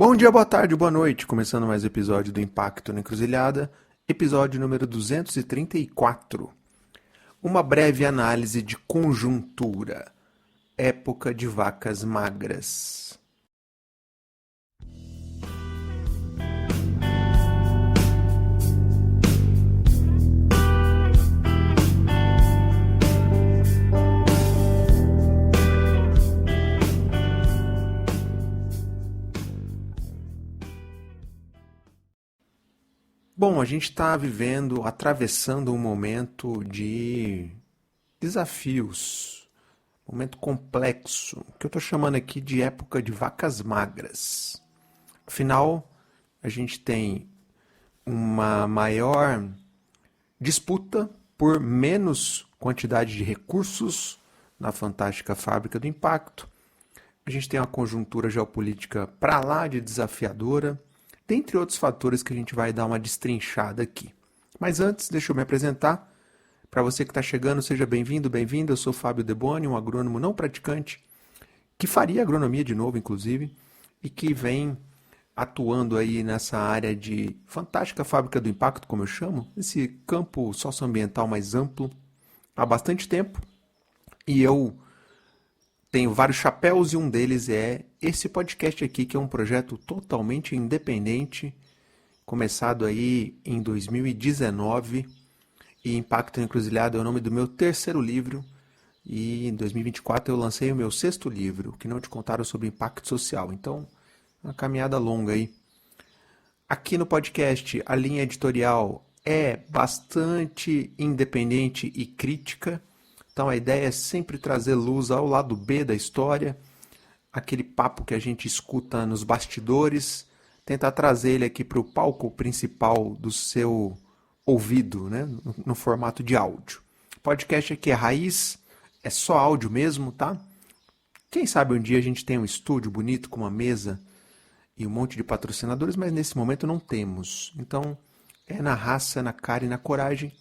Bom dia, boa tarde, boa noite. Começando mais um episódio do Impacto na Encruzilhada, episódio número 234. Uma breve análise de conjuntura. Época de vacas magras. Bom, a gente está atravessando um momento de desafios, um momento complexo, que eu estou chamando aqui de época de vacas magras. Afinal, a gente tem uma maior disputa por menos quantidade de recursos na fantástica fábrica do impacto. A gente tem uma conjuntura geopolítica para lá de desafiadora, dentre outros fatores que a gente vai dar uma destrinchada aqui. Mas antes, deixa eu me apresentar. Para você que está chegando, seja bem-vindo, bem-vinda. Eu sou Fábio Deboni, um agrônomo não praticante, que faria agronomia de novo, inclusive, e que vem atuando aí nessa área de fantástica fábrica do impacto, como eu chamo, esse campo socioambiental mais amplo, há bastante tempo. E eu tenho vários chapéus e um deles é esse podcast aqui, que é um projeto totalmente independente, começado aí em 2019, e Impacto na Encruzilhada é o nome do meu terceiro livro, e em 2024 eu lancei o meu sexto livro, que não te contaram sobre impacto social. Então, uma caminhada longa aí. Aqui no podcast, a linha editorial é bastante independente e crítica. Então a ideia é sempre trazer luz ao lado B da história, aquele papo que a gente escuta nos bastidores, tentar trazer ele aqui para o palco principal do seu ouvido, né? No formato de áudio. O podcast aqui é raiz, é só áudio mesmo, tá? Quem sabe um dia a gente tem um estúdio bonito com uma mesa e um monte de patrocinadores, mas nesse momento não temos. Então é na raça, na cara e na coragem.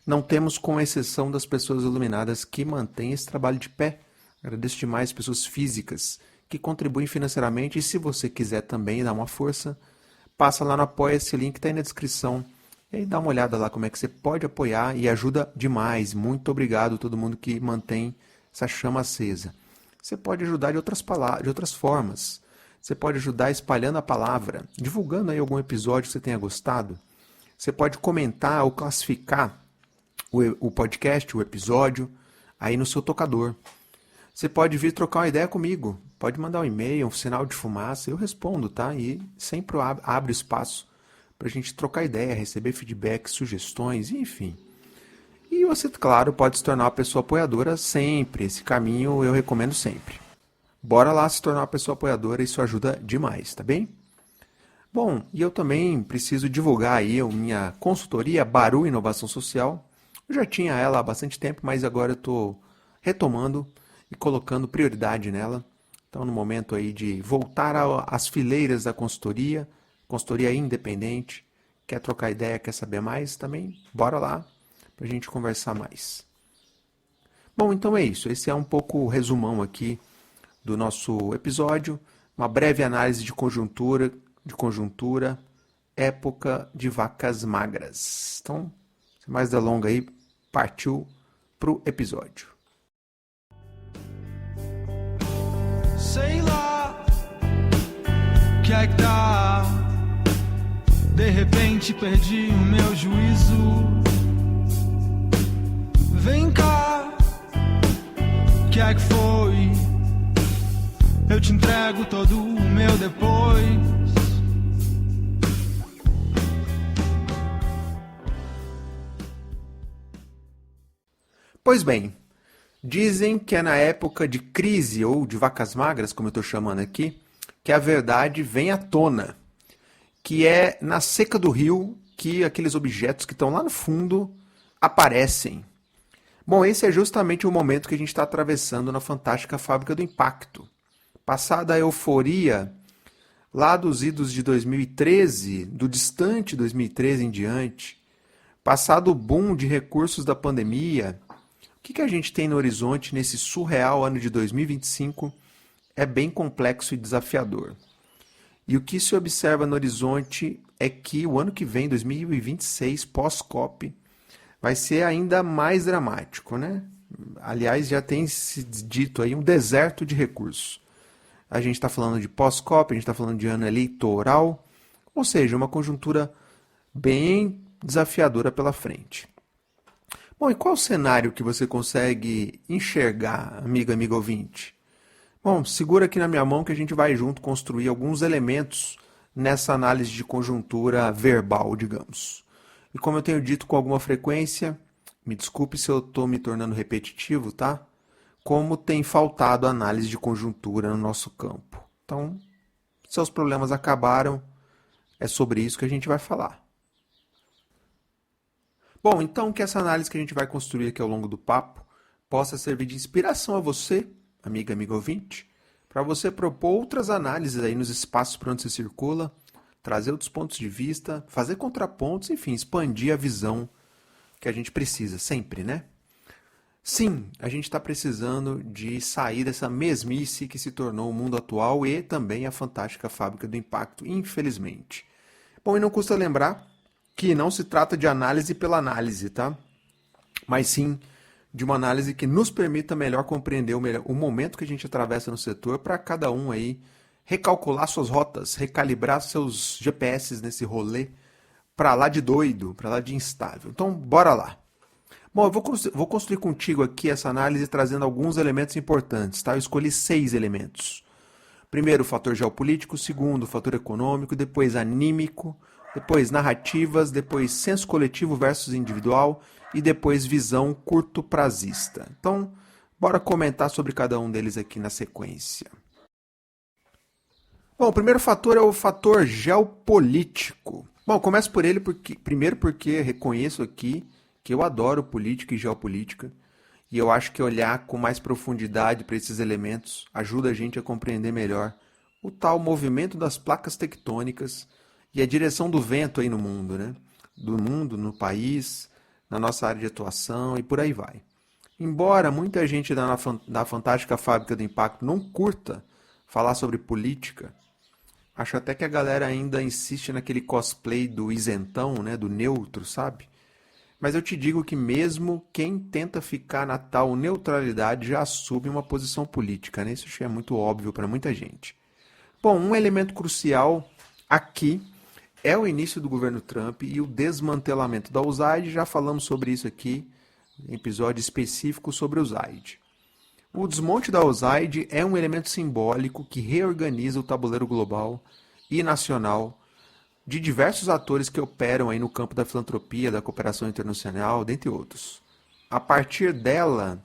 Não temos, com exceção das pessoas iluminadas que mantêm esse trabalho de pé. Agradeço demais as pessoas físicas que contribuem financeiramente. E se você quiser também dar uma força, passa lá no Apoia, esse link está aí na descrição. E aí dá uma olhada lá como é que você pode apoiar e ajuda demais. Muito obrigado a todo mundo que mantém essa chama acesa. Você pode ajudar de outras formas. Você pode ajudar espalhando a palavra, divulgando aí algum episódio que você tenha gostado. Você pode comentar ou classificar o podcast, o episódio, aí no seu tocador. Você pode vir trocar uma ideia comigo. Pode mandar um e-mail, um sinal de fumaça, eu respondo, tá? E sempre abro espaço para a gente trocar ideia, receber feedback, sugestões, enfim. E você, claro, pode se tornar uma pessoa apoiadora sempre. Esse caminho eu recomendo sempre. Bora lá se tornar uma pessoa apoiadora, isso ajuda demais, tá bem? Bom, e eu também preciso divulgar aí a minha consultoria Baru Inovação Social. Eu já tinha ela há bastante tempo, mas agora eu estou retomando e colocando prioridade nela. Então, no momento aí de voltar às fileiras da consultoria independente, quer trocar ideia, quer saber mais, também bora lá para a gente conversar mais. Bom, então é isso. Esse é um pouco o resumão aqui do nosso episódio. Uma breve análise de conjuntura, época de vacas magras. Então, sem mais delongas aí, partiu pro episódio. Sei lá, que é que dá? De repente perdi o meu juízo. Vem cá, que é que foi? Eu te entrego todo o meu depois. Pois bem, dizem que é na época de crise ou de vacas magras, como eu estou chamando aqui, que a verdade vem à tona, que é na seca do rio que aqueles objetos que estão lá no fundo aparecem. Bom, esse é justamente o momento que a gente está atravessando na fantástica fábrica do impacto. Passada a euforia lá dos idos de 2013, do distante 2013 em diante, passado o boom de recursos da pandemia, o que a gente tem no horizonte nesse surreal ano de 2025 é bem complexo e desafiador. E o que se observa no horizonte é que o ano que vem, 2026, pós-COP, vai ser ainda mais dramático, né? Aliás, já tem se dito aí um deserto de recursos. A gente está falando de pós-COP, a gente está falando de ano eleitoral, ou seja, uma conjuntura bem desafiadora pela frente. Bom, e qual o cenário que você consegue enxergar, amigo ouvinte? Bom, segura aqui na minha mão que a gente vai junto construir alguns elementos nessa análise de conjuntura verbal, digamos. E como eu tenho dito com alguma frequência, me desculpe se eu estou me tornando repetitivo, tá? Como tem faltado análise de conjuntura no nosso campo. Então, seus problemas acabaram, é sobre isso que a gente vai falar. Bom, então que essa análise que a gente vai construir aqui ao longo do papo possa servir de inspiração a você, amigo ouvinte, para você propor outras análises aí nos espaços por onde você circula, trazer outros pontos de vista, fazer contrapontos, enfim, expandir a visão que a gente precisa sempre, né? Sim, a gente está precisando de sair dessa mesmice que se tornou o mundo atual e também a fantástica fábrica do impacto, infelizmente. Bom, e não custa lembrar que não se trata de análise pela análise, tá? Mas sim de uma análise que nos permita melhor compreender o momento que a gente atravessa no setor para cada um aí recalcular suas rotas, recalibrar seus GPS nesse rolê para lá de doido, para lá de instável. Então, bora lá. Bom, eu vou construir contigo aqui essa análise trazendo alguns elementos importantes, tá? Eu escolhi 6 elementos. Primeiro, o fator geopolítico, segundo, o fator econômico, depois anímico, depois narrativas, depois senso coletivo versus individual e depois visão curto-prazista. Então, bora comentar sobre cada um deles aqui na sequência. Bom, o primeiro fator é o fator geopolítico. Bom, começo por ele primeiro porque reconheço aqui que eu adoro política e geopolítica e eu acho que olhar com mais profundidade para esses elementos ajuda a gente a compreender melhor o tal movimento das placas tectônicas e a direção do vento aí no mundo, né? Do mundo, no país, na nossa área de atuação e por aí vai. Embora muita gente da fantástica fábrica do impacto não curta falar sobre política, acho até que a galera ainda insiste naquele cosplay do isentão, né? Do neutro, sabe? Mas eu te digo que mesmo quem tenta ficar na tal neutralidade já assume uma posição política, né? Isso é muito óbvio para muita gente. Bom, um elemento crucial aqui é o início do governo Trump e o desmantelamento da USAID. Já falamos sobre isso aqui em episódio específico sobre a USAID. O desmonte da USAID é um elemento simbólico que reorganiza o tabuleiro global e nacional de diversos atores que operam aí no campo da filantropia, da cooperação internacional, dentre outros. A partir dela,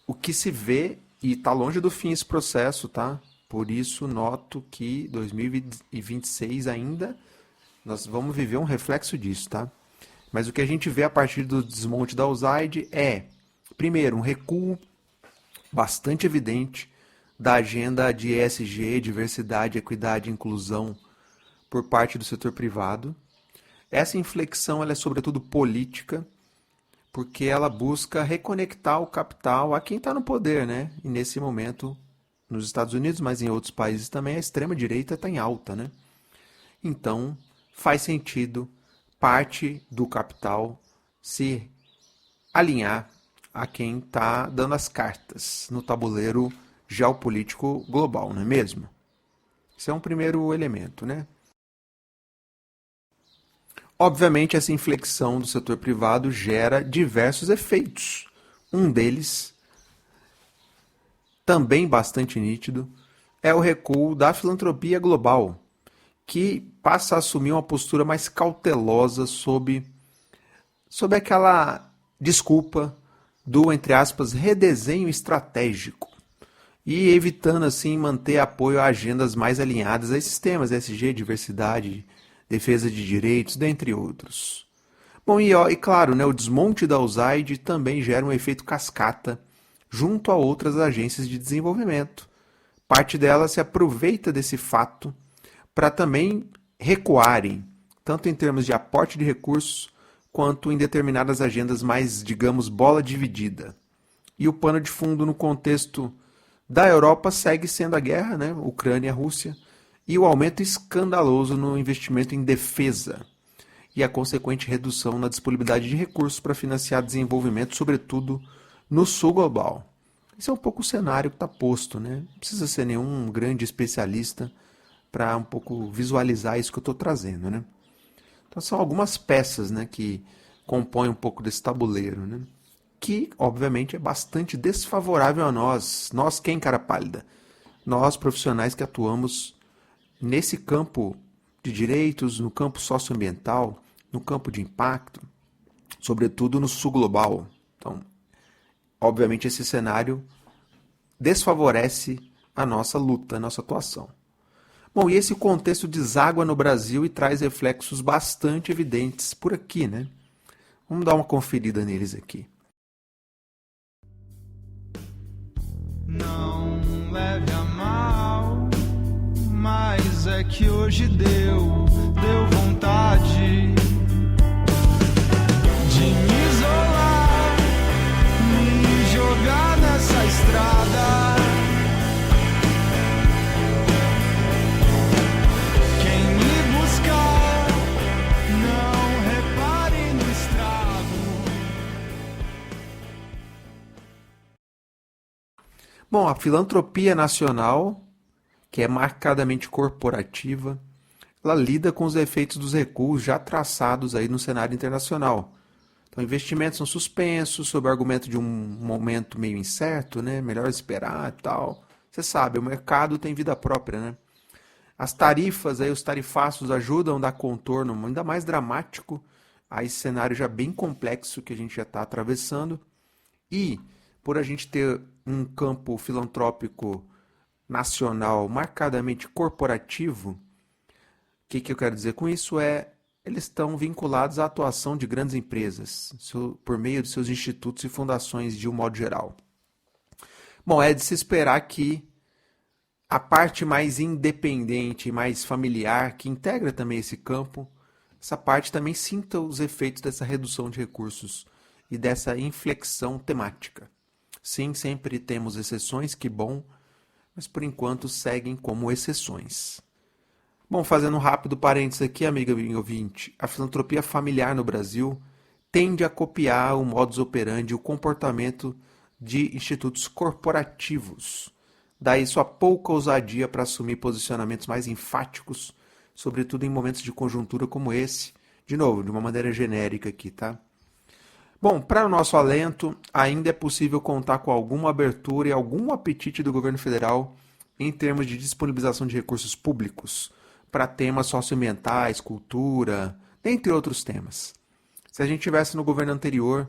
o que se vê, e está longe do fim esse processo, tá? Por isso, noto que 2026 ainda nós vamos viver um reflexo disso, tá? Mas o que a gente vê a partir do desmonte da USAID é, primeiro, um recuo bastante evidente da agenda de ESG, diversidade, equidade e inclusão, por parte do setor privado. Essa inflexão ela é sobretudo política, porque ela busca reconectar o capital a quem está no poder, né? E nesse momento, nos Estados Unidos, mas em outros países também, a extrema-direita está em alta, né? Então, faz sentido parte do capital se alinhar a quem está dando as cartas no tabuleiro geopolítico global, não é mesmo? Esse é um primeiro elemento, né? Obviamente, essa inflexão do setor privado gera diversos efeitos. Um deles, também bastante nítido, é o recuo da filantropia global, que passa a assumir uma postura mais cautelosa sob aquela desculpa do, entre aspas, redesenho estratégico, e evitando assim manter apoio a agendas mais alinhadas a esses temas, ESG, diversidade, defesa de direitos, dentre outros. Bom, e claro, né, o desmonte da USAID também gera um efeito cascata junto a outras agências de desenvolvimento. Parte delas se aproveita desse fato para também recuarem, tanto em termos de aporte de recursos, quanto em determinadas agendas mais, digamos, bola dividida. E o pano de fundo no contexto da Europa segue sendo a guerra, né, Ucrânia e Rússia, e o aumento escandaloso no investimento em defesa e a consequente redução na disponibilidade de recursos para financiar desenvolvimento, sobretudo no sul global. Esse é um pouco o cenário que está posto, né? Não precisa ser nenhum grande especialista para um pouco visualizar isso que eu estou trazendo, né? Então são algumas peças, né, que compõem um pouco desse tabuleiro, né? Que, obviamente, é bastante desfavorável a nós. Nós quem, cara pálida? Nós, profissionais que atuamos nesse campo de direitos, no campo socioambiental, no campo de impacto, sobretudo no sul global. Então, obviamente, esse cenário desfavorece a nossa luta, a nossa atuação. Bom, e esse contexto deságua no Brasil e traz reflexos bastante evidentes por aqui, né? Vamos dar uma conferida neles aqui. Não leve a mal, mas é que hoje deu vontade de me isolar, me jogar nessa estrada. Quem me buscar, não repare no estrago. Bom, a filantropia nacional, que é marcadamente corporativa, ela lida com os efeitos dos recuos já traçados aí no cenário internacional. Então, investimentos são suspensos sob o argumento de um momento meio incerto, né? Melhor esperar e tal. Você sabe, o mercado tem vida própria, né? As tarifas, aí, os tarifaços ajudam a dar contorno ainda mais dramático a esse cenário já bem complexo que a gente já está atravessando. E, por a gente ter um campo filantrópico nacional marcadamente corporativo, o que eu quero dizer com isso eles estão vinculados à atuação de grandes empresas, por meio de seus institutos e fundações de um modo geral. Bom, é de se esperar que a parte mais independente e mais familiar, que integra também esse campo, essa parte também sinta os efeitos dessa redução de recursos e dessa inflexão temática. Sim, sempre temos exceções, que bom, mas por enquanto seguem como exceções. Bom, fazendo um rápido parênteses aqui, amiga e ouvinte, a filantropia familiar no Brasil tende a copiar o modus operandi, o comportamento de institutos corporativos. Daí sua pouca ousadia para assumir posicionamentos mais enfáticos, sobretudo em momentos de conjuntura como esse. De novo, de uma maneira genérica aqui, tá? Bom, para o nosso alento, ainda é possível contar com alguma abertura e algum apetite do governo federal em termos de disponibilização de recursos públicos para temas socioambientais, cultura, dentre outros temas. Se a gente estivesse no governo anterior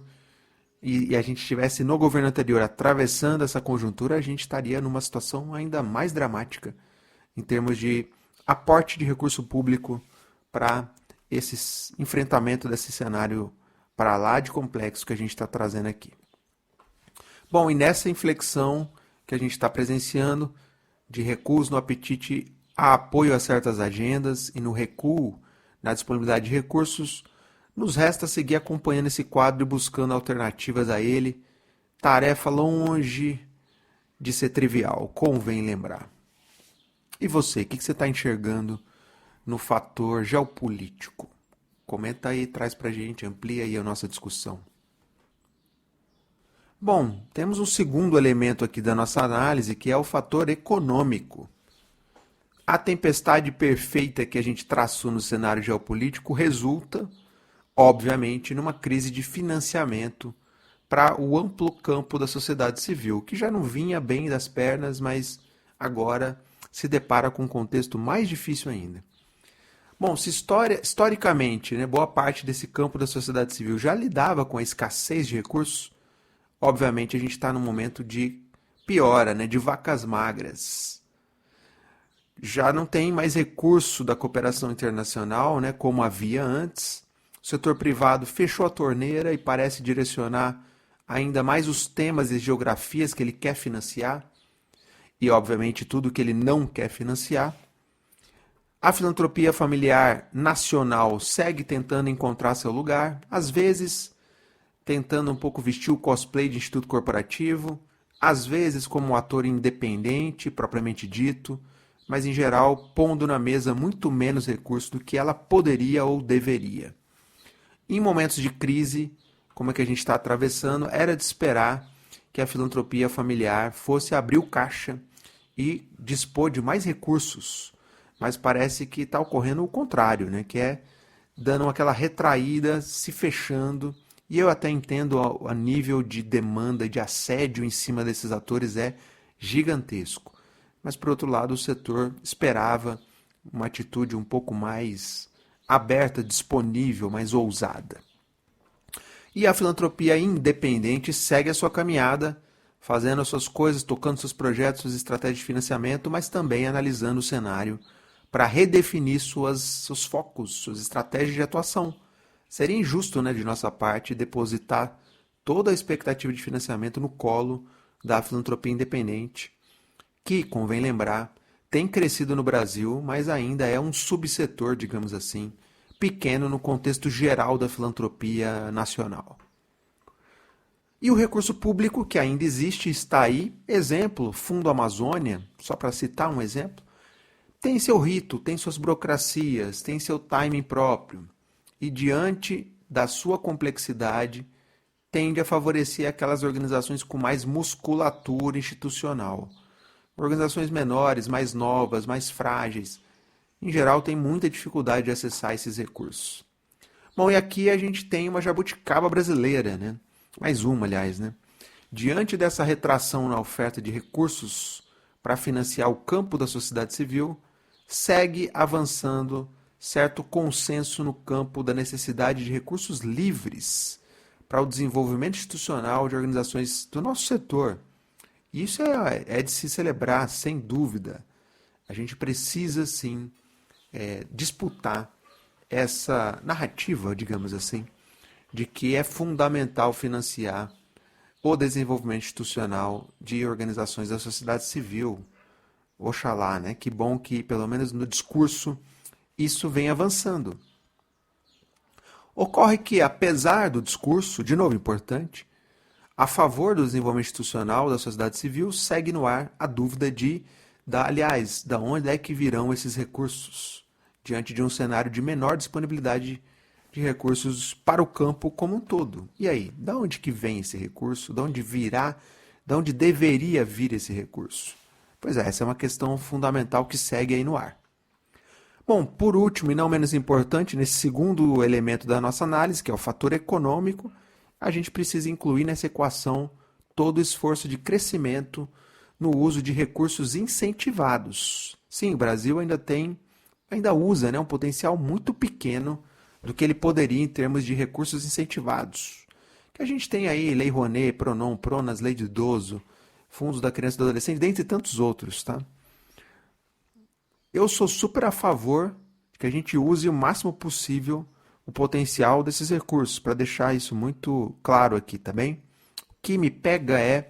e a gente estivesse no governo anterior atravessando essa conjuntura, a gente estaria numa situação ainda mais dramática em termos de aporte de recurso público para esse enfrentamento desse cenário para lá de complexo que a gente está trazendo aqui. Bom, e nessa inflexão que a gente está presenciando, de recuos no apetite a apoio a certas agendas e no recuo na disponibilidade de recursos, nos resta seguir acompanhando esse quadro e buscando alternativas a ele, tarefa longe de ser trivial, convém lembrar. E você, o que você está enxergando no fator geopolítico? Comenta aí, traz pra gente, amplia aí a nossa discussão. Bom, temos um segundo elemento aqui da nossa análise, que é o fator econômico. A tempestade perfeita que a gente traçou no cenário geopolítico resulta, obviamente, numa crise de financiamento para o amplo campo da sociedade civil, que já não vinha bem das pernas, mas agora se depara com um contexto mais difícil ainda. Bom, se historicamente, né, boa parte desse campo da sociedade civil já lidava com a escassez de recursos, obviamente a gente está num momento de piora, né, de vacas magras. Já não tem mais recurso da cooperação internacional, né, como havia antes. O setor privado fechou a torneira e parece direcionar ainda mais os temas e geografias que ele quer financiar e, obviamente, tudo que ele não quer financiar. A filantropia familiar nacional segue tentando encontrar seu lugar, às vezes tentando um pouco vestir o cosplay de instituto corporativo, às vezes como um ator independente, propriamente dito, mas em geral pondo na mesa muito menos recursos do que ela poderia ou deveria. Em momentos de crise, como é que a gente está atravessando, era de esperar que a filantropia familiar fosse abrir o caixa e dispor de mais recursos, mas parece que está ocorrendo o contrário, né? Que é dando aquela retraída, se fechando, e eu até entendo a nível de demanda, de assédio em cima desses atores é gigantesco. Mas, por outro lado, o setor esperava uma atitude um pouco mais aberta, disponível, mais ousada. E a filantropia independente segue a sua caminhada, fazendo as suas coisas, tocando seus projetos, suas estratégias de financiamento, mas também analisando o cenário para redefinir seus focos, suas estratégias de atuação. Seria injusto, né, de nossa parte, depositar toda a expectativa de financiamento no colo da filantropia independente, que, convém lembrar, tem crescido no Brasil, mas ainda é um subsetor, digamos assim, pequeno no contexto geral da filantropia nacional. E o recurso público, que ainda existe, está aí. Exemplo, Fundo Amazônia, só para citar um exemplo, tem seu rito, tem suas burocracias, tem seu timing próprio. E diante da sua complexidade, tende a favorecer aquelas organizações com mais musculatura institucional. Organizações menores, mais novas, mais frágeis, em geral, têm muita dificuldade de acessar esses recursos. Bom, e aqui a gente tem uma jabuticaba brasileira, né? Mais uma, aliás, né? Diante dessa retração na oferta de recursos para financiar o campo da sociedade civil, segue avançando certo consenso no campo da necessidade de recursos livres para o desenvolvimento institucional de organizações do nosso setor. E isso é de se celebrar, sem dúvida. A gente precisa, sim, disputar essa narrativa, digamos assim, de que é fundamental financiar o desenvolvimento institucional de organizações da sociedade civil. Oxalá, né? Que bom que, pelo menos no discurso, isso vem avançando. Ocorre que, apesar do discurso, de novo importante, a favor do desenvolvimento institucional da sociedade civil, segue no ar a dúvida da onde é que virão esses recursos, diante de um cenário de menor disponibilidade de recursos para o campo como um todo. E aí, da onde que vem esse recurso? Da onde deveria vir esse recurso? Pois é, essa é uma questão fundamental que segue aí no ar. Bom, por último e não menos importante, nesse segundo elemento da nossa análise, que é o fator econômico, a gente precisa incluir nessa equação todo o esforço de crescimento no uso de recursos incentivados. Sim, o Brasil ainda usa, né, um potencial muito pequeno do que ele poderia em termos de recursos incentivados. Que a gente tem aí Lei Rouanet, Pronom, Pronas, Lei do Idoso, Fundos da Criança e do Adolescente, dentre tantos outros, tá? Eu sou super a favor de que a gente use o máximo possível o potencial desses recursos, para deixar isso muito claro aqui, tá bem? O que me pega é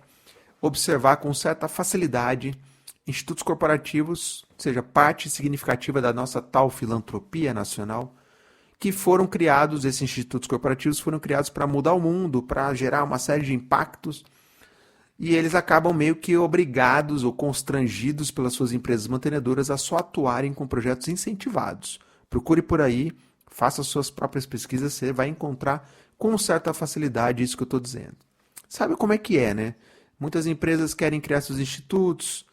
observar com certa facilidade institutos corporativos, ou seja, parte significativa da nossa tal filantropia nacional, que foram criados, esses institutos corporativos foram criados para mudar o mundo, para gerar uma série de impactos, e eles acabam meio que obrigados ou constrangidos pelas suas empresas mantenedoras a só atuarem com projetos incentivados. Procure por aí, faça suas próprias pesquisas, você vai encontrar com certa facilidade isso que eu estou dizendo. Sabe como é que é, né? Muitas empresas querem criar seus institutos,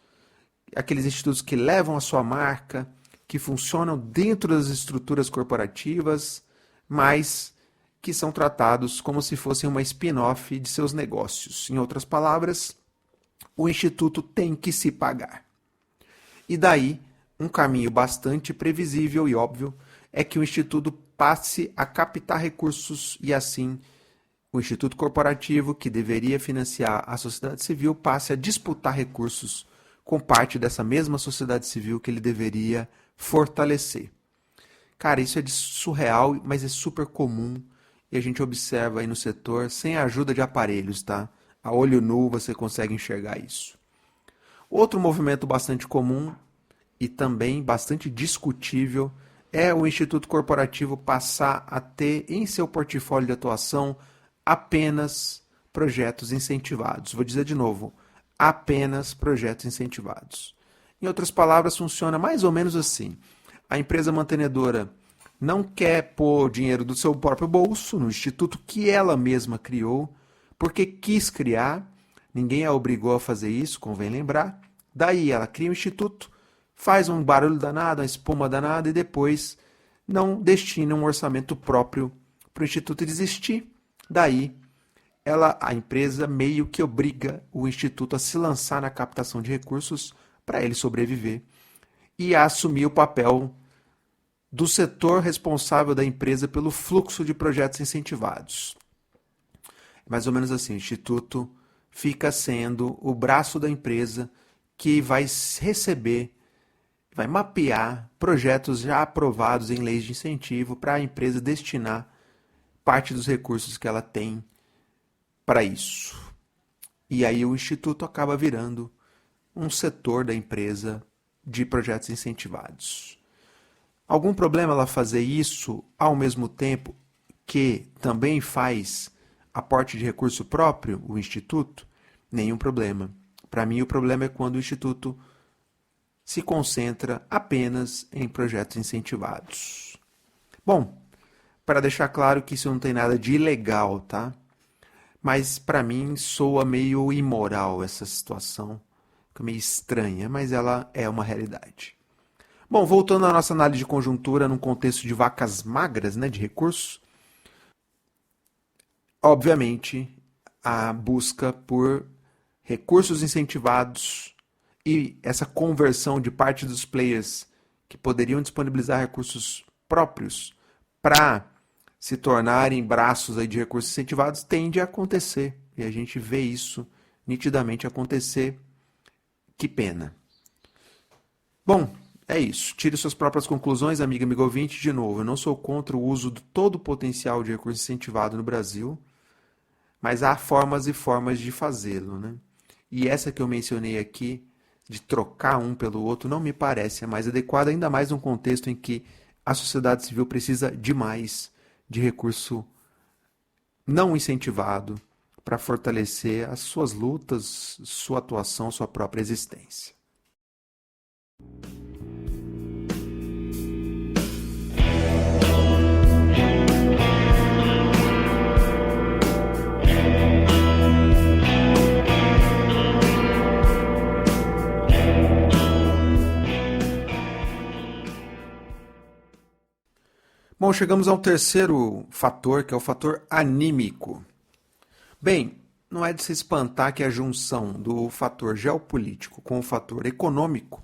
aqueles institutos que levam a sua marca, que funcionam dentro das estruturas corporativas, mas que são tratados como se fossem uma spin-off de seus negócios. Em outras palavras, o instituto tem que se pagar. E daí, um caminho bastante previsível e óbvio é que o instituto passe a captar recursos e assim o instituto corporativo, que deveria financiar a sociedade civil, passe a disputar recursos com parte dessa mesma sociedade civil que ele deveria fortalecer. Cara, isso é surreal, mas é super comum e a gente observa aí no setor sem a ajuda de aparelhos, tá? A olho nu você consegue enxergar isso. Outro movimento bastante comum e também bastante discutível é o Instituto Corporativo passar a ter em seu portfólio de atuação apenas projetos incentivados. Vou dizer de novo, apenas projetos incentivados. Em outras palavras, funciona mais ou menos assim. A empresa mantenedora não quer pôr dinheiro do seu próprio bolso no instituto que ela mesma criou, porque quis criar, ninguém a obrigou a fazer isso, convém lembrar. Daí ela cria um instituto, faz um barulho danado, uma espuma danada e depois não destina um orçamento próprio para o instituto existir. Daí a empresa meio que obriga o instituto a se lançar na captação de recursos para ele sobreviver e a assumir o papel do setor responsável da empresa pelo fluxo de projetos incentivados. Mais ou menos assim, o instituto fica sendo o braço da empresa que vai receber, vai mapear projetos já aprovados em leis de incentivo para a empresa destinar parte dos recursos que ela tem para isso. E aí o instituto acaba virando um setor da empresa de projetos incentivados. Algum problema ela fazer isso ao mesmo tempo que também faz aporte de recurso próprio, o instituto? Nenhum problema. Para mim, o problema é quando o instituto se concentra apenas em projetos incentivados. Bom, para deixar claro que isso não tem nada de ilegal, tá? Mas para mim soa meio imoral essa situação, fica meio estranha, mas ela é uma realidade. Bom, voltando à nossa análise de conjuntura num contexto de vacas magras, né, de recursos, obviamente a busca por recursos incentivados e essa conversão de parte dos players que poderiam disponibilizar recursos próprios para se tornarem braços aí de recursos incentivados tende a acontecer. E a gente vê isso nitidamente acontecer. Que pena. Bom, é isso. Tire suas próprias conclusões, amiga, amigo ouvinte. De novo, eu não sou contra o uso de todo o potencial de recurso incentivado no Brasil, mas há formas e formas de fazê-lo, né? E essa que eu mencionei aqui, de trocar um pelo outro, não me parece a mais adequada, ainda mais num contexto em que a sociedade civil precisa demais de recurso não incentivado para fortalecer as suas lutas, sua atuação, sua própria existência. Bom, chegamos ao terceiro fator, que é o fator anímico. Bem, não é de se espantar que a junção do fator geopolítico com o fator econômico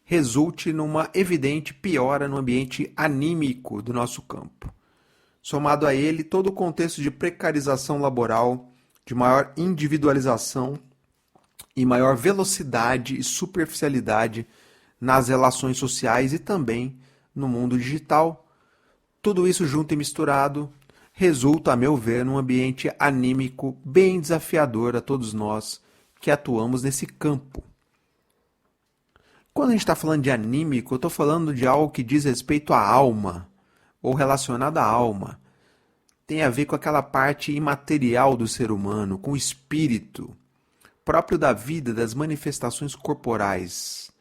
resulte numa evidente piora no ambiente anímico do nosso campo. Somado a ele, todo o contexto de precarização laboral, de maior individualização e maior velocidade e superficialidade nas relações sociais e também no mundo digital. Tudo isso junto e misturado resulta, a meu ver, num ambiente anímico bem desafiador a todos nós que atuamos nesse campo. Quando a gente está falando de anímico, eu estou falando de algo que diz respeito à alma, ou relacionado à alma. Tem a ver com aquela parte imaterial do ser humano, com o espírito, próprio da vida, das manifestações corporais.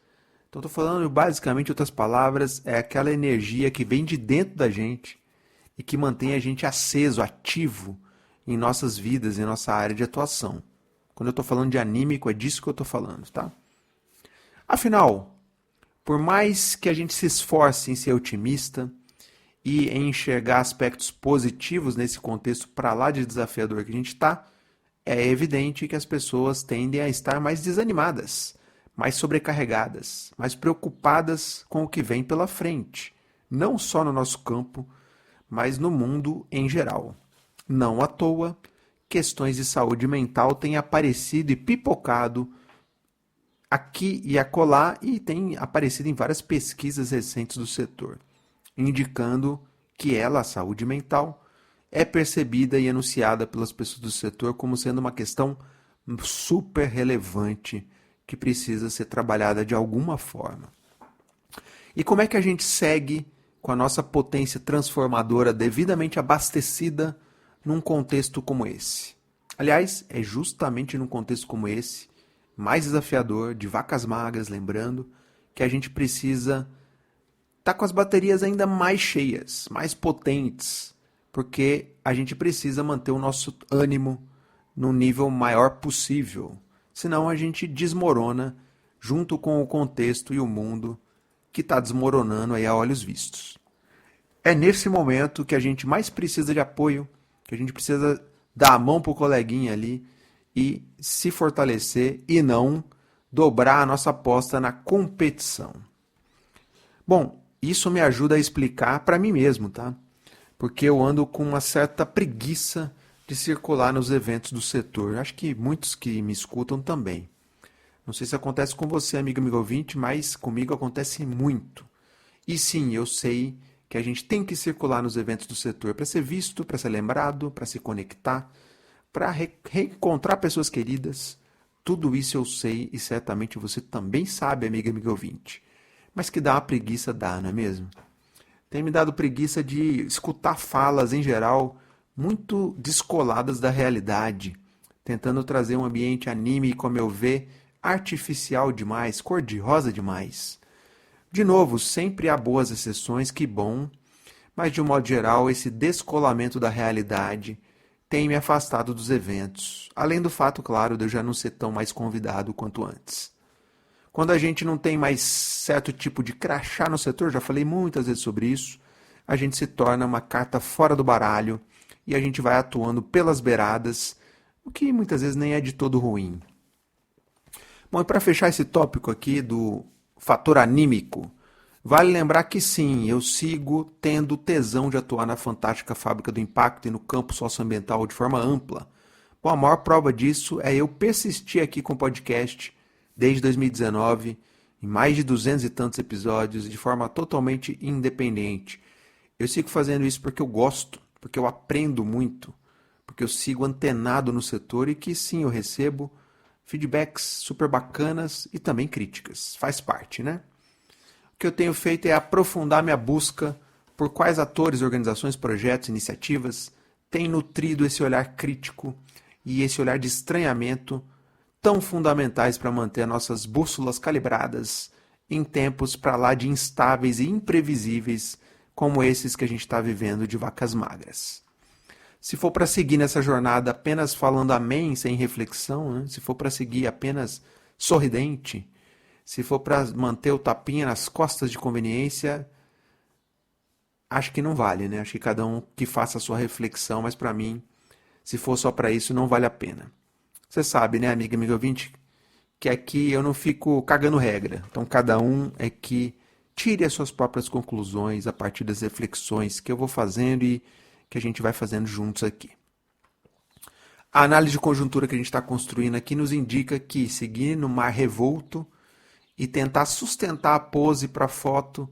Então, estou falando basicamente, em outras palavras, é aquela energia que vem de dentro da gente e que mantém a gente aceso, ativo em nossas vidas, em nossa área de atuação. Quando eu estou falando de anímico, é disso que eu estou falando, tá? Afinal, por mais que a gente se esforce em ser otimista e em enxergar aspectos positivos nesse contexto para lá de desafiador que a gente está, é evidente que as pessoas tendem a estar mais desanimadas, mais sobrecarregadas, mais preocupadas com o que vem pela frente, não só no nosso campo, mas no mundo em geral. Não à toa, questões de saúde mental têm aparecido e pipocado aqui e acolá e têm aparecido em várias pesquisas recentes do setor, indicando que a saúde mental, é percebida e enunciada pelas pessoas do setor como sendo uma questão super relevante que precisa ser trabalhada de alguma forma. E como é que a gente segue com a nossa potência transformadora devidamente abastecida num contexto como esse? Aliás, é justamente num contexto como esse, mais desafiador, de vacas magras, lembrando, que a gente precisa estar com as baterias ainda mais cheias, mais potentes, porque a gente precisa manter o nosso ânimo no nível maior possível. Senão a gente desmorona junto com o contexto e o mundo que está desmoronando aí a olhos vistos. É nesse momento que a gente mais precisa de apoio, que a gente precisa dar a mão pro coleguinha ali e se fortalecer e não dobrar a nossa aposta na competição. Bom, isso me ajuda a explicar para mim mesmo, tá? Porque eu ando com uma certa preguiça de circular nos eventos do setor. Acho que muitos que me escutam também. Não sei se acontece com você, amigo ouvinte, mas comigo acontece muito. E sim, eu sei que a gente tem que circular nos eventos do setor para ser visto, para ser lembrado, para se conectar, para reencontrar pessoas queridas. Tudo isso eu sei e certamente você também sabe, amigo ouvinte. Mas que dá uma preguiça, dá, não é mesmo? Tem me dado preguiça de escutar falas, em geral, muito descoladas da realidade, tentando trazer um ambiente anime, como eu ver, artificial demais, cor-de-rosa demais. De novo, sempre há boas exceções, que bom, mas de um modo geral, esse descolamento da realidade tem me afastado dos eventos, além do fato, claro, de eu já não ser tão mais convidado quanto antes. Quando a gente não tem mais certo tipo de crachá no setor, já falei muitas vezes sobre isso, a gente se torna uma carta fora do baralho e a gente vai atuando pelas beiradas, o que muitas vezes nem é de todo ruim. Bom, e para fechar esse tópico aqui do fator anímico, vale lembrar que sim, eu sigo tendo tesão de atuar na fantástica fábrica do impacto e no campo socioambiental de forma ampla. Bom, a maior prova disso é eu persistir aqui com o podcast desde 2019, em mais de 200 e tantos episódios, de forma totalmente independente. Eu sigo fazendo isso porque eu gosto, porque eu aprendo muito, porque eu sigo antenado no setor e que sim, eu recebo feedbacks super bacanas e também críticas. Faz parte, né? O que eu tenho feito é aprofundar minha busca por quais atores, organizações, projetos, iniciativas têm nutrido esse olhar crítico e esse olhar de estranhamento tão fundamentais para manter nossas bússolas calibradas em tempos para lá de instáveis e imprevisíveis como esses que a gente está vivendo de vacas magras. Se for para seguir nessa jornada apenas falando amém, sem reflexão, né? Se for para seguir apenas sorridente, se for para manter o tapinha nas costas de conveniência, acho que não vale, né? Acho que cada um que faça a sua reflexão, mas para mim, se for só para isso, não vale a pena. Você sabe, né, amigo ouvinte, que aqui eu não fico cagando regra. Então, cada um é que tire as suas próprias conclusões a partir das reflexões que eu vou fazendo e que a gente vai fazendo juntos aqui. A análise de conjuntura que a gente está construindo aqui nos indica que seguir no mar revolto e tentar sustentar a pose para a foto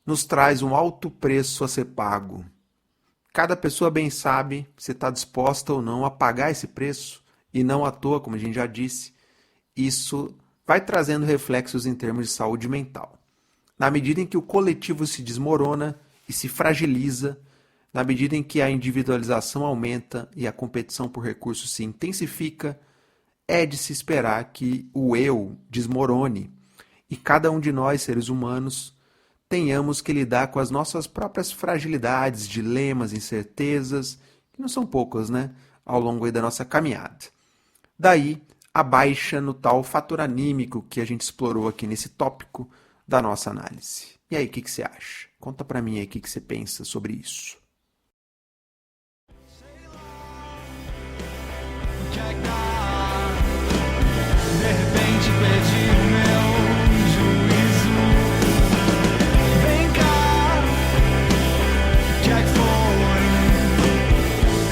nos traz um alto preço a ser pago. Cada pessoa bem sabe se está disposta ou não a pagar esse preço. E não à toa, como a gente já disse, isso vai trazendo reflexos em termos de saúde mental. Na medida em que o coletivo se desmorona e se fragiliza, na medida em que a individualização aumenta e a competição por recursos se intensifica, é de se esperar que o eu desmorone e cada um de nós, seres humanos, tenhamos que lidar com as nossas próprias fragilidades, dilemas, incertezas, que não são poucas, né, ao longo da nossa caminhada. Daí, a baixa no tal fator anímico que a gente explorou aqui nesse tópico da nossa análise. E aí, o que você acha? Conta pra mim aí o que você pensa sobre isso. De repente perdi o meu juízo. Vem cá, o que é que foi?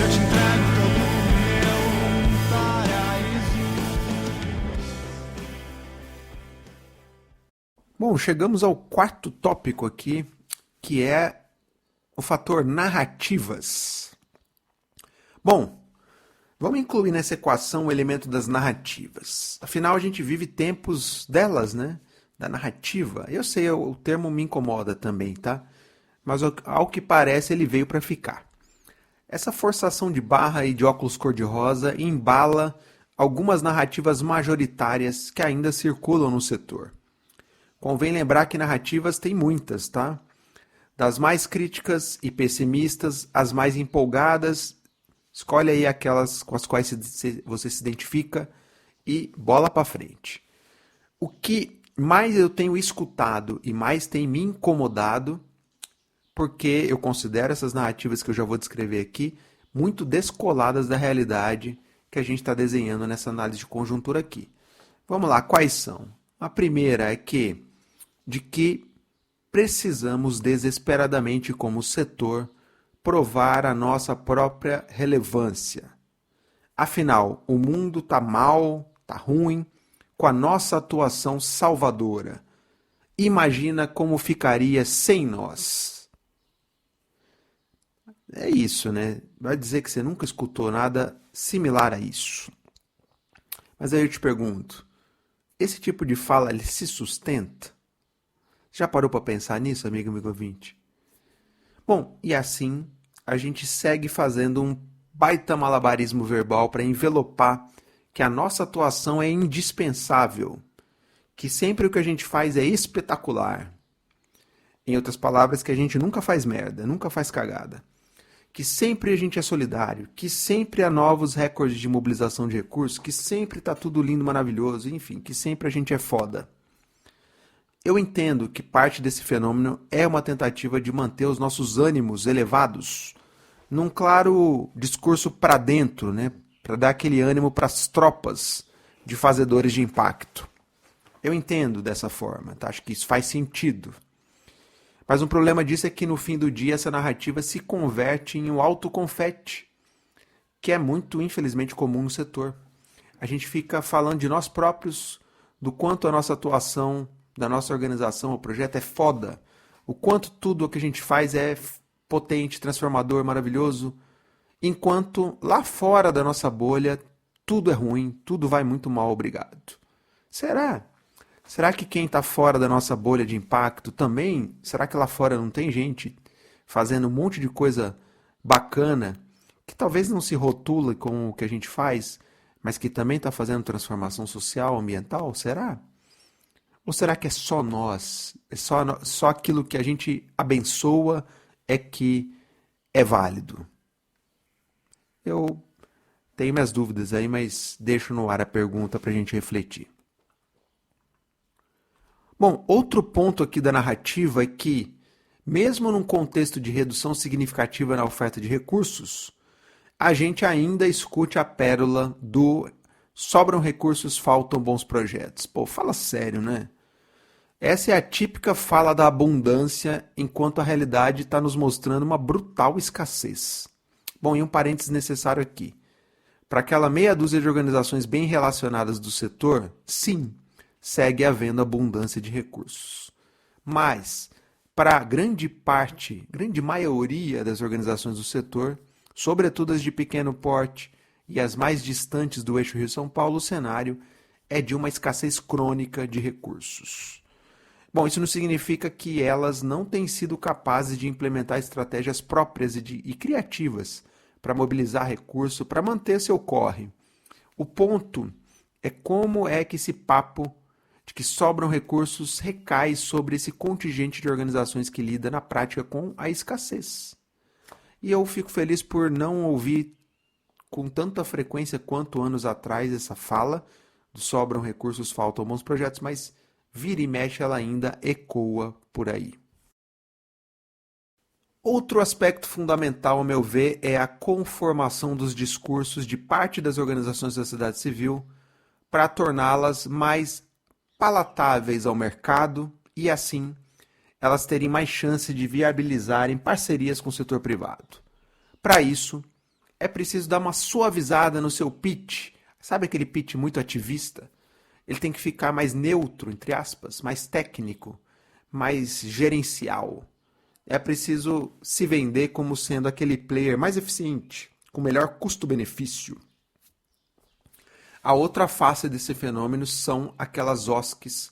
Eu te entrego todo o meu paraíso. Bom, chegamos ao quarto tópico aqui, que é o fator narrativas. Bom, vamos incluir nessa equação o elemento das narrativas. Afinal, a gente vive tempos delas, né? Da narrativa. Eu sei, o termo me incomoda também, tá? Mas ao que parece, ele veio para ficar. Essa forçação de barra e de óculos cor-de-rosa embala algumas narrativas majoritárias que ainda circulam no setor. Convém lembrar que narrativas tem muitas, tá? Das mais críticas e pessimistas, as mais empolgadas. Escolhe aí aquelas com as quais você se identifica e bola para frente. O que mais eu tenho escutado e mais tem me incomodado, porque eu considero essas narrativas que eu já vou descrever aqui muito descoladas da realidade que a gente está desenhando nessa análise de conjuntura aqui. Vamos lá, quais são? A primeira é de que precisamos desesperadamente, como setor, provar a nossa própria relevância. Afinal, o mundo está mal, está ruim, com a nossa atuação salvadora. Imagina como ficaria sem nós. É isso, né? Vai dizer que você nunca escutou nada similar a isso. Mas aí eu te pergunto, esse tipo de fala, ele se sustenta? Já parou para pensar nisso, amigo ouvinte? Bom, e assim a gente segue fazendo um baita malabarismo verbal para envelopar que a nossa atuação é indispensável, que sempre o que a gente faz é espetacular. Em outras palavras, que a gente nunca faz merda, nunca faz cagada. Que sempre a gente é solidário, que sempre há novos recordes de mobilização de recursos, que sempre está tudo lindo, maravilhoso, enfim, que sempre a gente é foda. Eu entendo que parte desse fenômeno é uma tentativa de manter os nossos ânimos elevados num claro discurso para dentro, né? Para dar aquele ânimo para as tropas de fazedores de impacto. Eu entendo dessa forma, tá? Acho que isso faz sentido. Mas um problema disso é que no fim do dia essa narrativa se converte em um autoconfete, que é muito, infelizmente, comum no setor. A gente fica falando de nós próprios, do quanto a nossa atuação, da nossa organização, o projeto é foda, o quanto tudo o que a gente faz é potente, transformador, maravilhoso, enquanto lá fora da nossa bolha tudo é ruim, tudo vai muito mal, obrigado. Será? Será que quem está fora da nossa bolha de impacto também, será que lá fora não tem gente fazendo um monte de coisa bacana, que talvez não se rotule com o que a gente faz, mas que também está fazendo transformação social, ambiental? Será? Ou será que é só nós? É só aquilo que a gente abençoa é que é válido? Eu tenho minhas dúvidas aí, mas deixo no ar a pergunta para a gente refletir. Bom, outro ponto aqui da narrativa é que, mesmo num contexto de redução significativa na oferta de recursos, a gente ainda escute a pérola do sobram recursos, faltam bons projetos. Pô, fala sério, né? Essa é a típica fala da abundância, enquanto a realidade está nos mostrando uma brutal escassez. Bom, e um parênteses necessário aqui. Para aquela meia dúzia de organizações bem relacionadas do setor, sim, segue havendo abundância de recursos. Mas, para a grande maioria das organizações do setor, sobretudo as de pequeno porte e as mais distantes do eixo Rio-São Paulo, o cenário é de uma escassez crônica de recursos. Bom, isso não significa que elas não têm sido capazes de implementar estratégias próprias e criativas para mobilizar recurso, para manter seu corre. O ponto é como é que esse papo de que sobram recursos recai sobre esse contingente de organizações que lida na prática com a escassez. E eu fico feliz por não ouvir com tanta frequência quanto anos atrás essa fala do sobram recursos, faltam bons projetos, mas vira e mexe ela ainda ecoa por aí. Outro aspecto fundamental, ao meu ver, é a conformação dos discursos de parte das organizações da sociedade civil para torná-las mais palatáveis ao mercado e, assim, elas terem mais chance de viabilizarem parcerias com o setor privado. Para isso, é preciso dar uma suavizada no seu pitch. Sabe aquele pitch muito ativista? Ele tem que ficar mais neutro, entre aspas, mais técnico, mais gerencial. É preciso se vender como sendo aquele player mais eficiente, com melhor custo-benefício. A outra face desse fenômeno são aquelas OSCs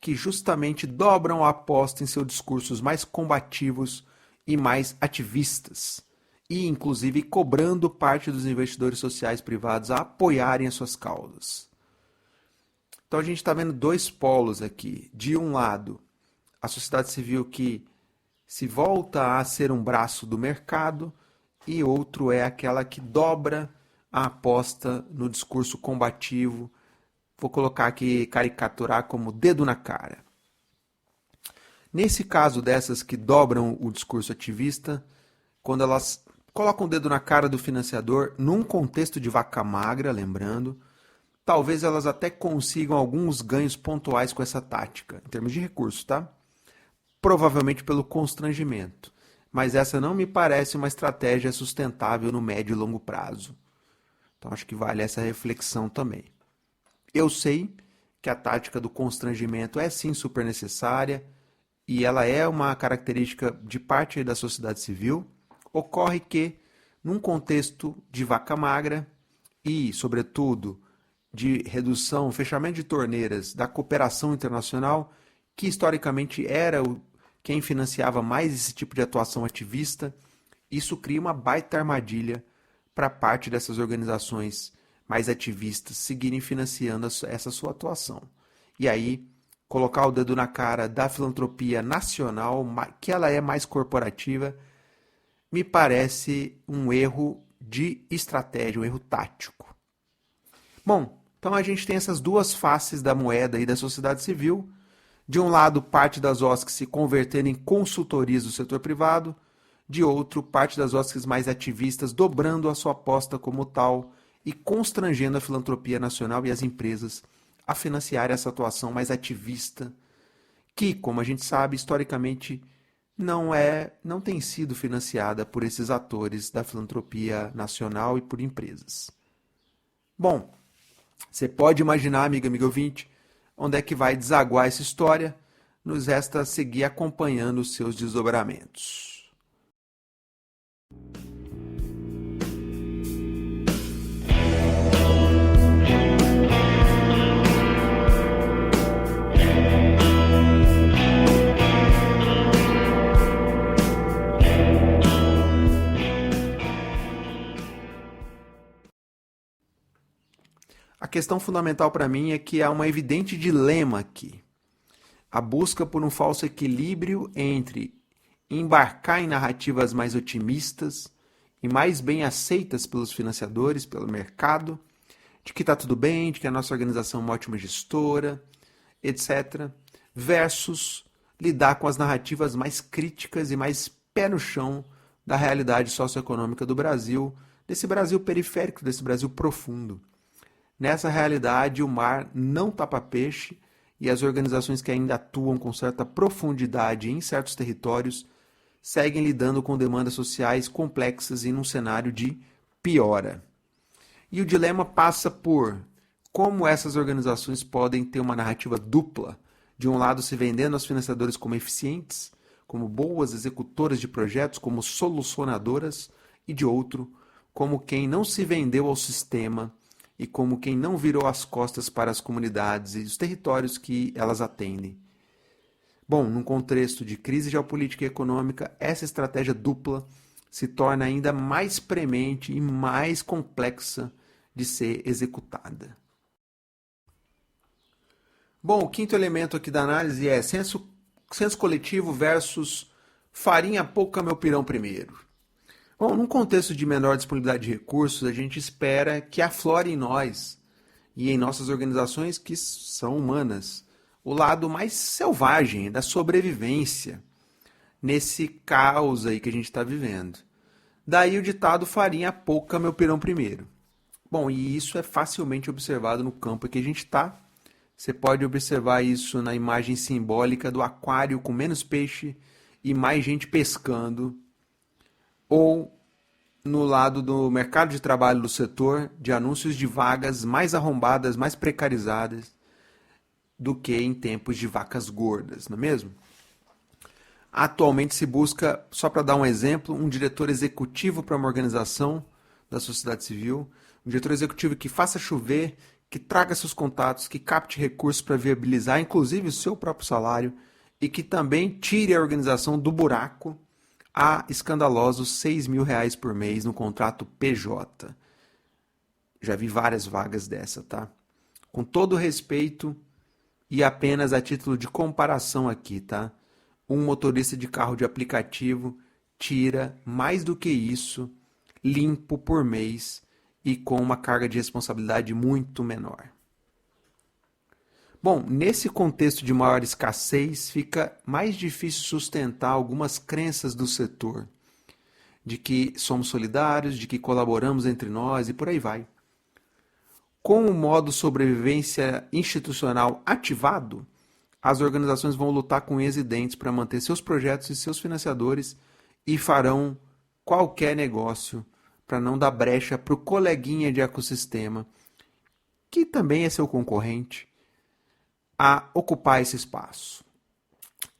que justamente dobram a aposta em seus discursos mais combativos e mais ativistas, e inclusive cobrando parte dos investidores sociais privados a apoiarem as suas causas. Então a gente está vendo dois polos aqui. De um lado, a sociedade civil que se volta a ser um braço do mercado, e outro é aquela que dobra a aposta no discurso combativo. Vou colocar aqui, caricaturar como dedo na cara. Nesse caso dessas que dobram o discurso ativista, quando elas colocam o dedo na cara do financiador, num contexto de vaca magra, lembrando, talvez elas até consigam alguns ganhos pontuais com essa tática, em termos de recursos, tá? Provavelmente pelo constrangimento. Mas essa não me parece uma estratégia sustentável no médio e longo prazo. Então acho que vale essa reflexão também. Eu sei que a tática do constrangimento é sim super necessária e ela é uma característica de parte da sociedade civil. Ocorre que, num contexto de vaca magra e, sobretudo, de redução, fechamento de torneiras da cooperação internacional, que historicamente era quem financiava mais esse tipo de atuação ativista, isso cria uma baita armadilha para parte dessas organizações mais ativistas seguirem financiando essa sua atuação. E aí, colocar o dedo na cara da filantropia nacional, que ela é mais corporativa, me parece um erro de estratégia, um erro tático. Bom, então a gente tem essas duas faces da moeda aí da sociedade civil. De um lado, parte das OSCs se convertendo em consultorias do setor privado. De outro, parte das OSCs mais ativistas dobrando a sua aposta como tal e constrangendo a filantropia nacional e as empresas a financiar essa atuação mais ativista, que, como a gente sabe, historicamente não tem sido financiada por esses atores da filantropia nacional e por empresas. Bom, você pode imaginar, amigo ouvinte, onde é que vai desaguar essa história. Nos resta seguir acompanhando os seus desdobramentos. A questão fundamental para mim é que há um evidente dilema aqui. A busca por um falso equilíbrio entre embarcar em narrativas mais otimistas e mais bem aceitas pelos financiadores, pelo mercado, de que está tudo bem, de que a nossa organização é uma ótima gestora, etc., versus lidar com as narrativas mais críticas e mais pé no chão da realidade socioeconômica do Brasil, desse Brasil periférico, desse Brasil profundo. Nessa realidade, o mar não tapa peixe e as organizações que ainda atuam com certa profundidade em certos territórios seguem lidando com demandas sociais complexas e num cenário de piora. E o dilema passa por como essas organizações podem ter uma narrativa dupla, de um lado se vendendo aos financiadores como eficientes, como boas executoras de projetos, como solucionadoras, e de outro, como quem não se vendeu ao sistema e como quem não virou as costas para as comunidades e os territórios que elas atendem. Bom, num contexto de crise geopolítica e econômica, essa estratégia dupla se torna ainda mais premente e mais complexa de ser executada. Bom, o quinto elemento aqui da análise é senso coletivo versus farinha pouca, meu pirão primeiro. Bom, num contexto de menor disponibilidade de recursos, a gente espera que aflore em nós e em nossas organizações que são humanas o lado mais selvagem da sobrevivência nesse caos aí que a gente está vivendo. Daí o ditado farinha pouca, meu pirão primeiro. Bom, e isso é facilmente observado no campo que a gente está. Você pode observar isso na imagem simbólica do aquário com menos peixe e mais gente pescando, ou no lado do mercado de trabalho do setor, de anúncios de vagas mais arrombadas, mais precarizadas, do que em tempos de vacas gordas, não é mesmo? Atualmente se busca, só para dar um exemplo, um diretor executivo para uma organização da sociedade civil, um diretor executivo que faça chover, que traga seus contatos, que capte recursos para viabilizar, inclusive, o seu próprio salário, e que também tire a organização do buraco a escandalosos R$6.000 por mês no contrato PJ. Já vi várias vagas dessa, tá? Com todo respeito e apenas a título de comparação aqui, tá? Um motorista de carro de aplicativo tira mais do que isso limpo por mês e com uma carga de responsabilidade muito menor. Bom, nesse contexto de maior escassez, fica mais difícil sustentar algumas crenças do setor, de que somos solidários, de que colaboramos entre nós e por aí vai. Com o modo sobrevivência institucional ativado, as organizações vão lutar com unhas e dentes para manter seus projetos e seus financiadores e farão qualquer negócio para não dar brecha para o coleguinha de ecossistema, que também é seu concorrente, a ocupar esse espaço.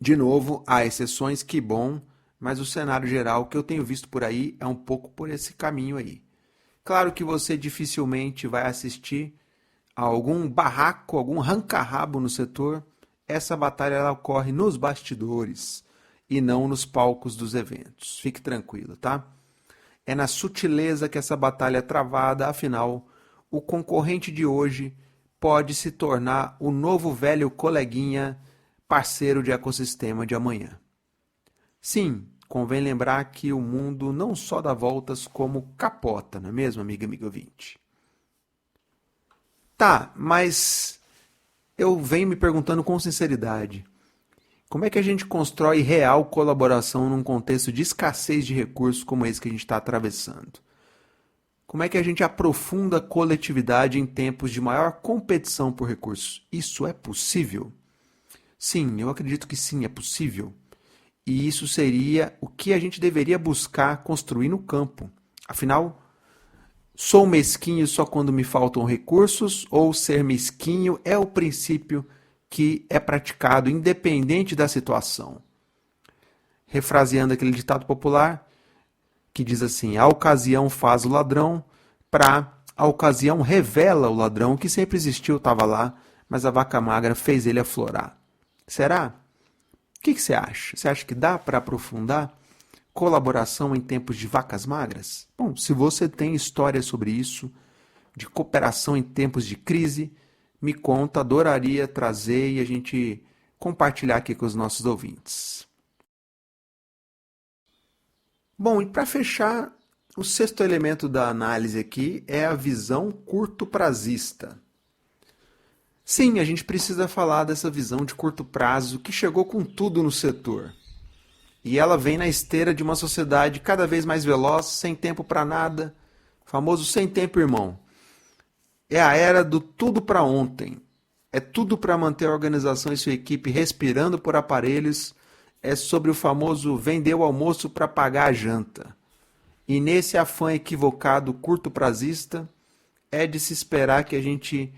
De novo, há exceções, que bom, mas o cenário geral que eu tenho visto por aí é um pouco por esse caminho aí. Claro que você dificilmente vai assistir a algum barraco, algum ranca-rabo no setor. Essa batalha ela ocorre nos bastidores e não nos palcos dos eventos. Fique tranquilo, tá? É na sutileza que essa batalha é travada, afinal, o concorrente de hoje pode se tornar o novo velho coleguinha parceiro de ecossistema de amanhã. Sim, convém lembrar que o mundo não só dá voltas como capota, não é mesmo, amigo ouvinte? Tá, mas eu venho me perguntando com sinceridade, como é que a gente constrói real colaboração num contexto de escassez de recursos como esse que a gente está atravessando? Como é que a gente aprofunda a coletividade em tempos de maior competição por recursos? Isso é possível? Sim, eu acredito que sim, é possível. E isso seria o que a gente deveria buscar construir no campo. Afinal, sou mesquinho só quando me faltam recursos ou ser mesquinho é o princípio que é praticado independente da situação? Refraseando aquele ditado popular, que diz assim, a ocasião faz o ladrão, para a ocasião revela o ladrão, que sempre existiu, estava lá, mas a vaca magra fez ele aflorar. Será? O que você acha? Você acha que dá para aprofundar colaboração em tempos de vacas magras? Bom, se você tem história sobre isso, de cooperação em tempos de crise, me conta, adoraria trazer e a gente compartilhar aqui com os nossos ouvintes. Bom, e para fechar, o sexto elemento da análise aqui é a visão curto-prazista. Sim, a gente precisa falar dessa visão de curto prazo que chegou com tudo no setor. E ela vem na esteira de uma sociedade cada vez mais veloz, sem tempo para nada, famoso sem tempo, irmão. É a era do tudo para ontem. É tudo para manter a organização e sua equipe respirando por aparelhos. É sobre o famoso vender o almoço para pagar a janta. E nesse afã equivocado curto-prazista, é de se esperar que a gente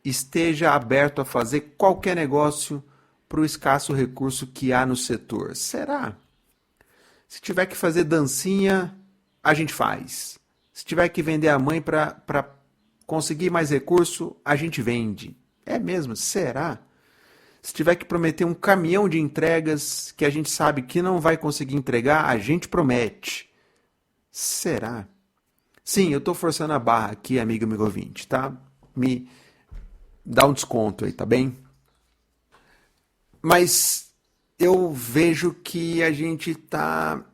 esteja aberto a fazer qualquer negócio para o escasso recurso que há no setor. Será? Se tiver que fazer dancinha, a gente faz. Se tiver que vender a mãe para conseguir mais recurso, a gente vende. É mesmo? Será? Se tiver que prometer um caminhão de entregas que a gente sabe que não vai conseguir entregar, a gente promete. Será? Sim, eu estou forçando a barra aqui, amigo ouvinte, tá? Me dá um desconto aí, tá bem? Mas eu vejo que a gente está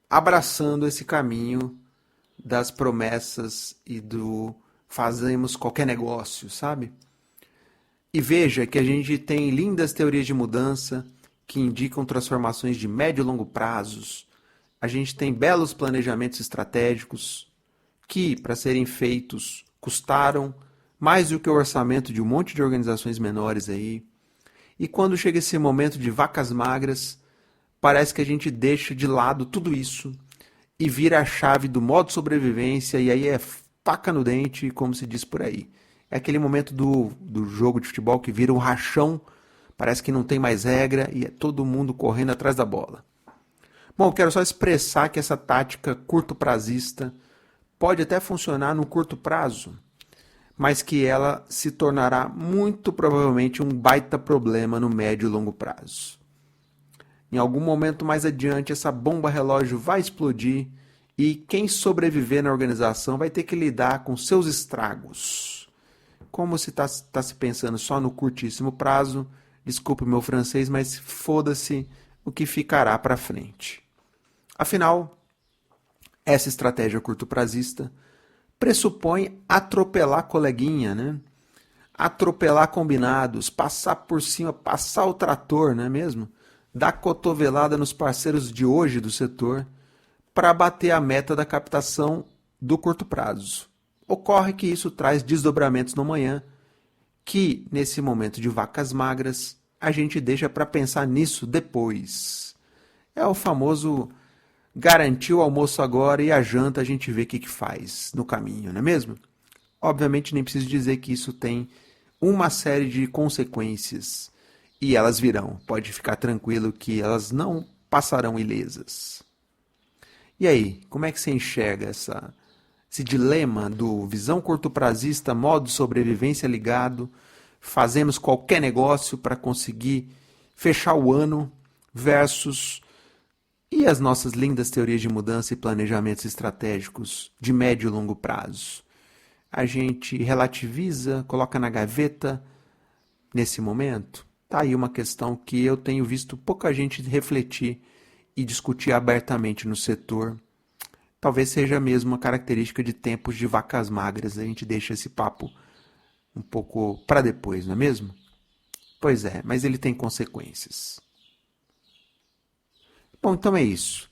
abraçando esse caminho das promessas e do fazemos qualquer negócio, sabe? E veja que a gente tem lindas teorias de mudança que indicam transformações de médio e longo prazos. A gente tem belos planejamentos estratégicos que, para serem feitos, custaram mais do que o orçamento de um monte de organizações menores aí. E quando chega esse momento de vacas magras, parece que a gente deixa de lado tudo isso e vira a chave do modo sobrevivência, e aí é faca no dente, como se diz por aí. É aquele momento do jogo de futebol que vira um rachão, parece que não tem mais regra e é todo mundo correndo atrás da bola. Bom, eu quero só expressar que essa tática curto-prazista pode até funcionar no curto prazo, mas que ela se tornará muito provavelmente um baita problema no médio e longo prazo. Em algum momento mais adiante, essa bomba relógio vai explodir e quem sobreviver na organização vai ter que lidar com seus estragos. como se está se pensando só no curtíssimo prazo, desculpe o meu francês, mas foda-se o que ficará para frente. Afinal, essa estratégia curto-prazista pressupõe atropelar coleguinha, né? Atropelar combinados, passar por cima, passar o trator, não é mesmo? Dar cotovelada nos parceiros de hoje do setor para bater a meta da captação do curto prazo. Ocorre que isso traz desdobramentos no amanhã, que nesse momento de vacas magras a gente deixa para pensar nisso depois. É o famoso garantir o almoço agora e a janta a gente vê o que faz no caminho, não é mesmo? Obviamente nem preciso dizer que isso tem uma série de consequências e elas virão. Pode ficar tranquilo que elas não passarão ilesas. E aí, como é que você enxerga esse dilema do visão curto-prazista, modo de sobrevivência ligado, fazemos qualquer negócio para conseguir fechar o ano versus e as nossas lindas teorias de mudança e planejamentos estratégicos de médio e longo prazo? A gente relativiza, coloca na gaveta nesse momento? Tá aí uma questão que eu tenho visto pouca gente refletir e discutir abertamente no setor. Talvez seja mesmo uma característica de tempos de vacas magras. A gente deixa esse papo um pouco para depois, não é mesmo? Pois é, mas ele tem consequências. Bom, então é isso.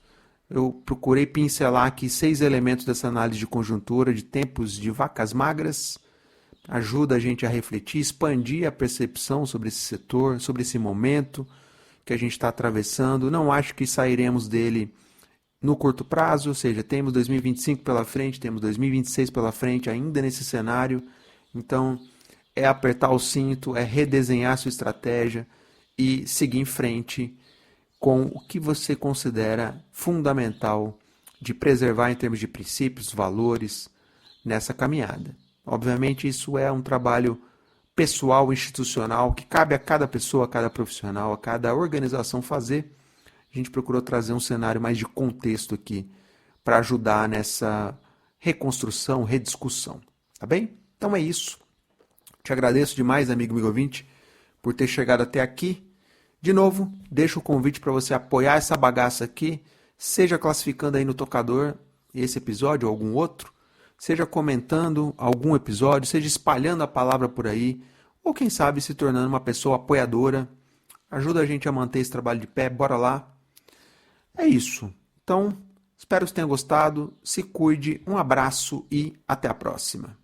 Eu procurei pincelar aqui 6 elementos dessa análise de conjuntura de tempos de vacas magras. Ajuda a gente a refletir, expandir a percepção sobre esse setor, sobre esse momento que a gente está atravessando. Não acho que sairemos dele no curto prazo, ou seja, temos 2025 pela frente, temos 2026 pela frente ainda nesse cenário. Então, é apertar o cinto, é redesenhar sua estratégia e seguir em frente com o que você considera fundamental de preservar em termos de princípios, valores nessa caminhada. Obviamente, isso é um trabalho pessoal, institucional, que cabe a cada pessoa, a cada profissional, a cada organização fazer. A gente procurou trazer um cenário mais de contexto aqui para ajudar nessa reconstrução, rediscussão. Tá bem? Então é isso. Te agradeço demais, amigo ouvinte, por ter chegado até aqui. De novo, deixo o convite para você apoiar essa bagaça aqui, seja classificando aí no tocador esse episódio ou algum outro, seja comentando algum episódio, seja espalhando a palavra por aí, ou quem sabe se tornando uma pessoa apoiadora. Ajuda a gente a manter esse trabalho de pé, bora lá. É isso. Então, espero que você tenha gostado, se cuide, um abraço e até a próxima.